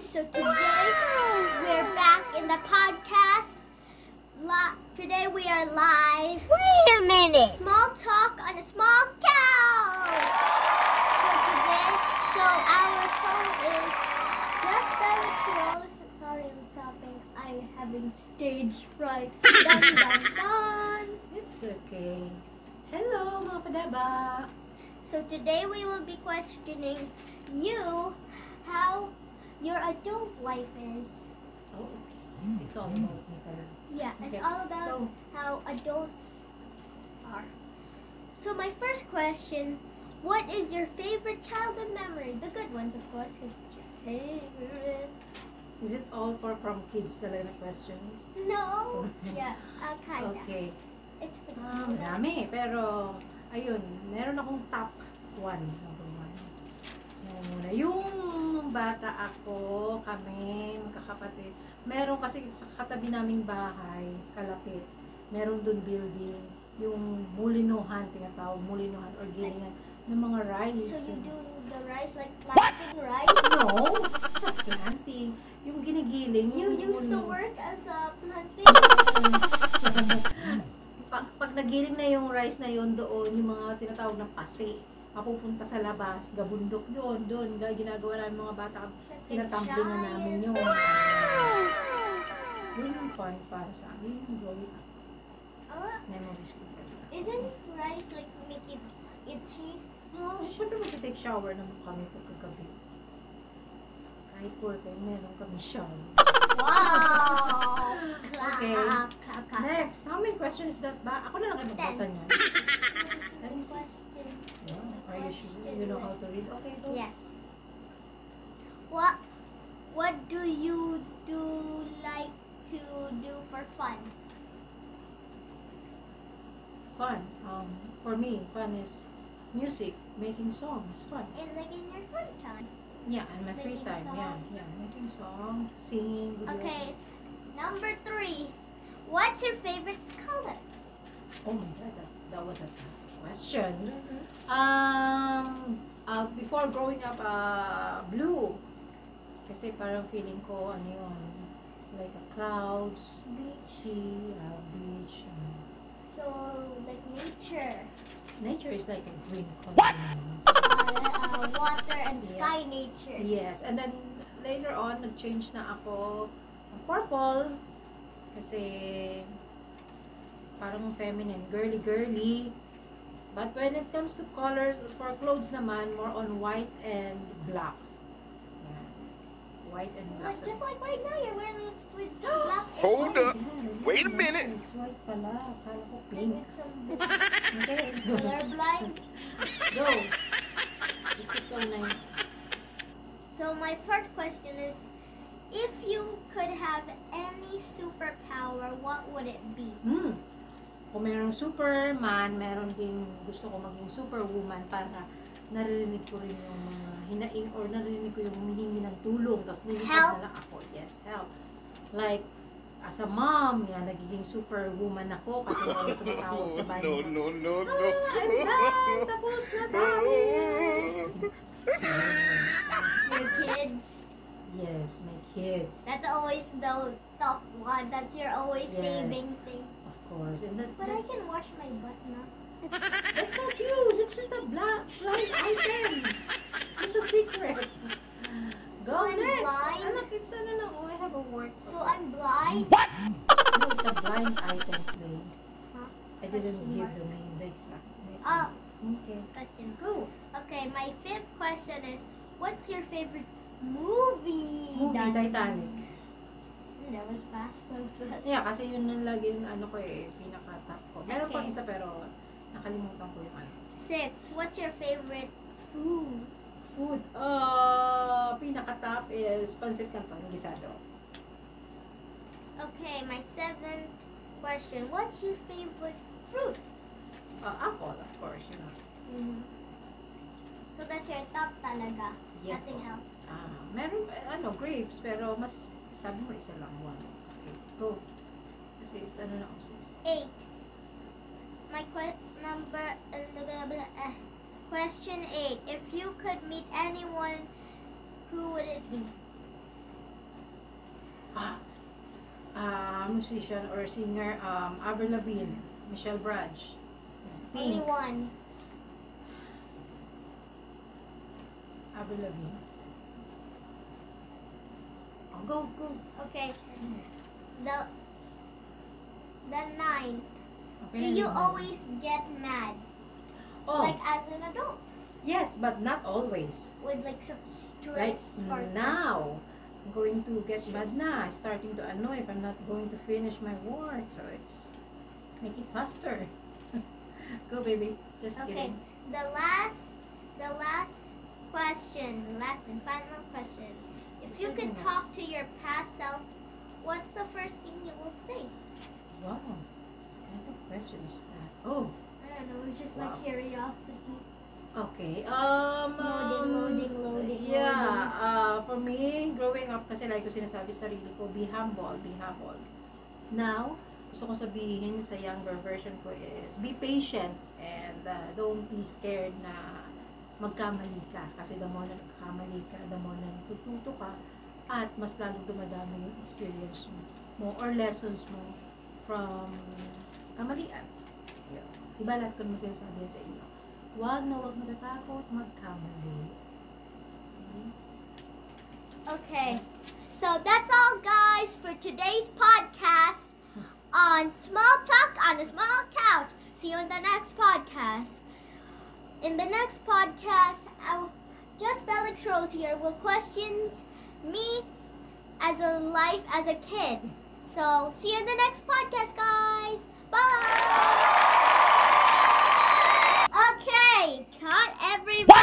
So today we're back in the podcast. Today we are live. Wait a minute. Small talk on a small couch. So our code is just Felix Rose. Sorry, I'm stopping. I'm having stage fright. Dun, dun, dun. It's okay. Hello, mga padaba. So today we will be questioning you how your adult life is. Oh, okay. It's all about me pala. Yeah, it's Okay. all about Go. how adults are. So my first question, what is your favorite childhood memory? The good ones, of course, because it's your favorite. Is it all from kids talaga na questions? No. Yeah, kinda. Okay. It's for the Marami. Pero, ayun, meron akong top 1. Number 1. Yung bata ako, kami, magkakapatid, meron kasi sa katabi naming bahay, kalapit, meron dun building, yung mulinuhan, tinatawag, mulinuhan or gilingan ng mga rice. So you do the rice like planting rice? No, sa planting. Yung ginigiling. You yung used to muling- work as a planting? Pag nagiling na yung rice na yun doon, yung mga tinatawag na pasi, mapupunta sa labas, gabundok yun, doon, ginagawa namin mga bata, tinatumbling na namin yun. Yun yung fun para sa amin, yung growing up. Memories ko. Isn't rice like make it itchy? No, syempre mag-take shower naman kami pagkagabi. Kahit poor kayo, meron kami shower. Wow! Okay. Clap. Next, how many questions is that ba? Ako na lang kayo magbasa niya. Let me see. Question. Yeah. Are you sure you know how to read? Okay, go. Yes. What do you like to do for fun? Fun. For me, fun is music, making songs, fun. Like in your free time. Yeah, and my free Making time. songs. Yeah, making songs, singing, video. Okay. Number 3. What's your favorite color? Oh my God, that was a tough question. Mm-hmm. Before growing up, blue. Kasi parang feeling ko, ano yun, like a clouds, sea, beach. So like nature, Nature is like a green color. water and sky nature. Yes, and then later on, nag-change na ako ng purple. Kasi parang feminine, girly. But when it comes to colors, for clothes naman, more on white and black. Yeah. White and black. Like, just like right now, you're wearing like with some black. Hold up. Yeah, Wait a it's minute. It's white pala. Akala ko And pink. with some Okay, go. colorblind. Go. It's 6:09. So my first question is, if you could have any superpower, what would it be? Kung merong Superman, meron ding gusto ko maging Superwoman para naririnig ko rin yung mga hinaing or naririnig ko yung humihingi ng tulong tapos nilipad Help. na lang ako. Yes, help. Like, as a mom, yan, nagiging Superwoman ako kasi meron tumatawag sa bahay. No. I'm done! Tapos na tayo! Your kids. Yes, my kids. That's always the top one. That's your always Yes. saving thing. Of course. And But I can wash my butt now. that's not you. That's just a blind items. It's a secret. So Go I'm next. blind? Anak, it's no. I have a work. So I'm blind. No, it's a blind items name. Huh? I didn't Question give mark. the name. The exact name. Oh, Okay. question. Go. Okay, my 5th question is, what's your favorite movie? Movie, Done. Titanic. That was fast. That was fast. Yeah, kasi yun yung lagi yung ano ko pinaka-top ko. Meron pang Okay. isa pero nakalimutan ko yung ano. 6, what's your favorite food? Food. Pinaka-top is pancit canton, gisado. Okay, my 7th question, what's your favorite fruit? Apple, of course, you know. So that's your top talaga. Yes Nothing po. else. Meron, grapes, pero mas, sabi mo isa lang, one. Okay, go. Kasi it's ano na, 8. My question 8. If you could meet anyone, who would it be? Musician or singer, Avril Lavigne, Michelle Branch, Only Pink, one. Avril Lavigne. Oh, go. Okay. The 9. Okay, Do you name. always get mad? Oh, Like as an adult? yes, but not always. With like some Right stress sparkles? now, I'm going to get mad na. Starting to annoy if I'm not going to finish my work. So it's make it faster. Go, baby. Just Okay. kidding. The last question, last and final question. If you could Second talk to your past self, what's the first thing you will say? Wow. What kind of question is that? Oh, I don't know, it's just Wow. my curiosity. okay. Loading. Yeah. For me, growing up, kasi like ko sinasabi sa sarili ko, be humble. Now, gusto ko sabihin sa younger version ko is, be patient and don't be scared na magkamali ka. Kasi the more na nagkamali ka, the more na natututo ka, at mas lalong dumadami yung experience mo or lessons mo from kamalian. Yun. Diba lahat ko naman sinasabi sa inyo? Huwag matatakot magkamali. See? Okay. So that's all, guys, for today's podcast on Small Talk on a Small Couch. See you in the next podcast. In the next podcast, Just Bellix Rose here will questions me as a life as a kid. So see you in the next podcast, guys. Bye. Okay, cut everybody.